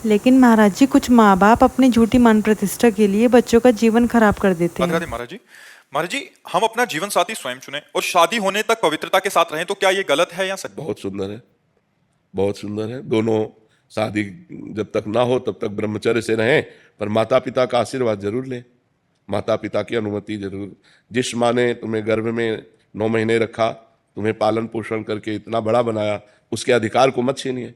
लेकिन महाराज जी, कुछ माँ बाप अपनी झूठी मान प्रतिष्ठा के लिए बच्चों का जीवन खराब कर देते राधे हैं। राधे महाराज जी। महाराज जी, हम अपना जीवन साथी स्वयं चुने और शादी होने तक पवित्रता के साथ रहें तो क्या ये गलत है या सही? बहुत सुंदर है, बहुत सुंदर है। दोनों शादी जब तक ना हो तब तक ब्रह्मचर्य से रहें, पर माता पिता का आशीर्वाद जरूर लें, माता पिता की अनुमति जरूर। जिस माँ ने तुम्हें गर्भ में 9 महीने रखा, तुम्हें पालन पोषण करके इतना बड़ा बनाया, उसके अधिकार को मत छीनिए।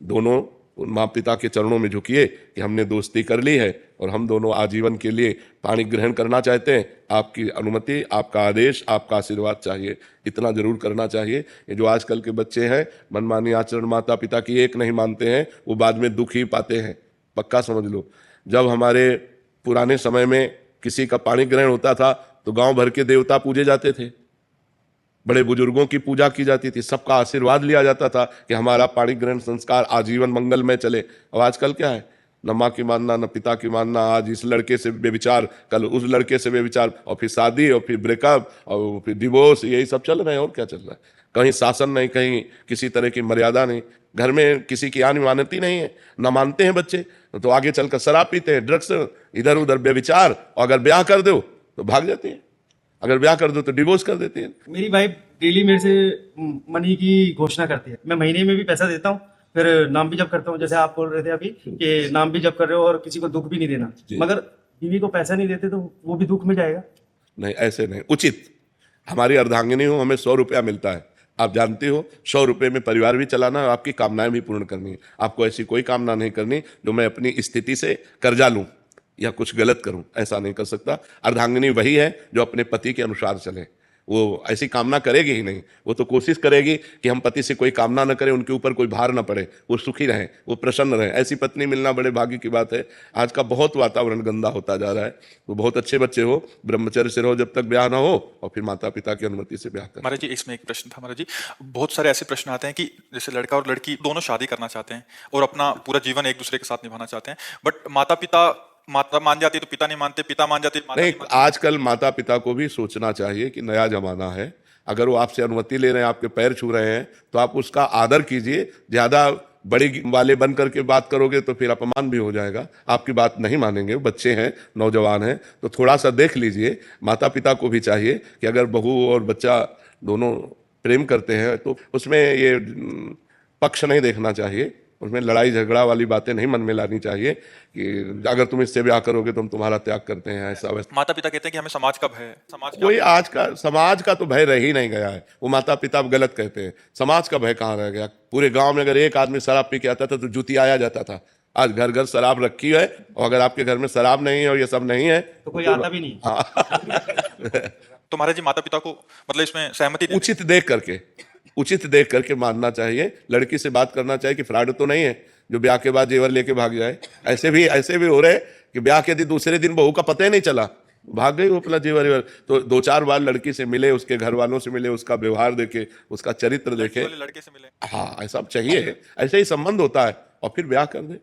दोनों उन माँ पिता के चरणों में झुकिए कि हमने दोस्ती कर ली है और हम दोनों आजीवन के लिए पाणी ग्रहण करना चाहते हैं, आपकी अनुमति, आपका आदेश, आपका आशीर्वाद चाहिए, इतना जरूर करना चाहिए। ये जो आजकल के बच्चे हैं, मनमानी आचरण माता पिता की एक नहीं मानते हैं, वो बाद में दुख ही पाते हैं, पक्का समझ लो। जब हमारे पुराने समय में किसी का पाणी ग्रहण होता था तो गांव भर के देवता पूजे जाते थे, बड़े बुजुर्गों की पूजा की जाती थी, सबका आशीर्वाद लिया जाता था कि हमारा पाणी ग्रहण संस्कार आजीवन मंगल में चले। अब आजकल क्या है, न माँ की मानना न पिता की मानना, आज इस लड़के से बेविचार, कल उस लड़के से बेविचार, और फिर शादी, और फिर ब्रेकअप, और फिर डिवोर्स, यही सब चल रहे हैं। और क्या चल रहा है? कहीं शासन नहीं, कहीं किसी तरह की मर्यादा नहीं, घर में किसी की आन मानती नहीं है, न मानते हैं बच्चे तो आगे चलकर शराब पीते हैं, ड्रग्स, इधर उधर बेविचार, और अगर ब्याह कर दो तो भाग जाती है, अगर ब्याह कर दो तो डिवोर्स कर देती है। मेरी वाइफ डेली मेरे से मनी की घोषणा करती है। मैं महीने में भी पैसा देता हूँ, फिर नाम भी जप करता हूँ, जैसे आप बोल रहे थे अभी कि नाम भी जप कर रहे हो और किसी को दुख भी नहीं देना, मगर बीवी को पैसा नहीं देते तो वो भी दुख में जाएगा। नहीं, ऐसे नहीं उचित। हमारी अर्धांगिनी हो, हमें 100 रुपया मिलता है, आप जानते हो, 100 रुपये में परिवार भी चलाना है, आपकी कामनाएं भी पूर्ण करनी है। आपको ऐसी कोई कामना नहीं करनी जो मैं अपनी स्थिति से कर्जा लूं या कुछ गलत करूं, ऐसा नहीं कर सकता। अर्धांगिनी वही है जो अपने पति के अनुसार चले, वो ऐसी कामना करेगी ही नहीं। वो तो कोशिश करेगी कि हम पति से कोई कामना न करें, उनके ऊपर कोई भार न पड़े, वो सुखी रहें, वो प्रसन्न रहें। ऐसी पत्नी मिलना बड़े भाग्य की बात है। आज का बहुत वातावरण गंदा होता जा रहा है। तो बहुत अच्छे बच्चे हो, ब्रह्मचर्य से रहो जब तक ब्याह ना हो, और फिर माता पिता की अनुमति से ब्याह करें। महाराज जी, इसमें एक प्रश्न था महाराज जी। बहुत सारे ऐसे प्रश्न आते हैं कि जैसे लड़का और लड़की दोनों शादी करना चाहते हैं और अपना पूरा जीवन एक दूसरे के साथ निभाना चाहते हैं, बट माता मान जाती है तो पिता नहीं मानते, पिता मान जाती है माता नहीं, नहीं मानती। आजकल माता पिता को भी सोचना चाहिए कि नया जमाना है। अगर वो आपसे अनुमति ले रहे हैं, आपके पैर छू रहे हैं, तो आप उसका आदर कीजिए। ज्यादा बड़ी वाले बन करके बात करोगे तो फिर अपमान भी हो जाएगा, आपकी बात नहीं मानेंगे। बच्चे हैं, नौजवान हैं, तो थोड़ा सा देख लीजिए। माता पिता को भी चाहिए कि अगर बहू और बच्चा दोनों प्रेम करते हैं तो उसमें ये पक्ष नहीं देखना चाहिए, उसमें लड़ाई झगड़ा वाली बातें नहीं मन में लानी चाहिए कि अगर तुम इससे ब्याह करोगे तो हम तुम्हारा त्याग करते हैं, ऐसा वैसा। माता पिता कहते हैं कि हमें समाज का भय है, समाज कोई आज का समाज का तो भय रह ही नहीं गया है। वो माता पिता अब गलत कहते हैं, समाज का भय कहाँ रह गया। पूरे गांव में अगर एक आदमी शराब पी के आता था तो जूती आया जाता था। आज घर घर शराब रखी है, और अगर आपके घर में शराब नहीं है और ये सब नहीं है तो कोई आता भी नहीं। तो महाराज जी, माता पिता को मतलब इसमें सहमति देते उचित देख करके मानना चाहिए। लड़की से बात करना चाहिए कि फ्रॉड तो नहीं है जो ब्याह के बाद जेवर लेके भाग जाए। ऐसे भी हो रहे कि ब्याह के दिन दूसरे दिन बहू का पता ही नहीं चला, भाग गई वो अपना जेवर। तो 2-4 बार लड़की से मिले, उसके घर वालों से मिले, उसका व्यवहार देखे, उसका चरित्र देखे। लड़के से मिले। हाँ, ऐसा चाहिए, ऐसे ही संबंध होता है, और फिर ब्याह कर दे।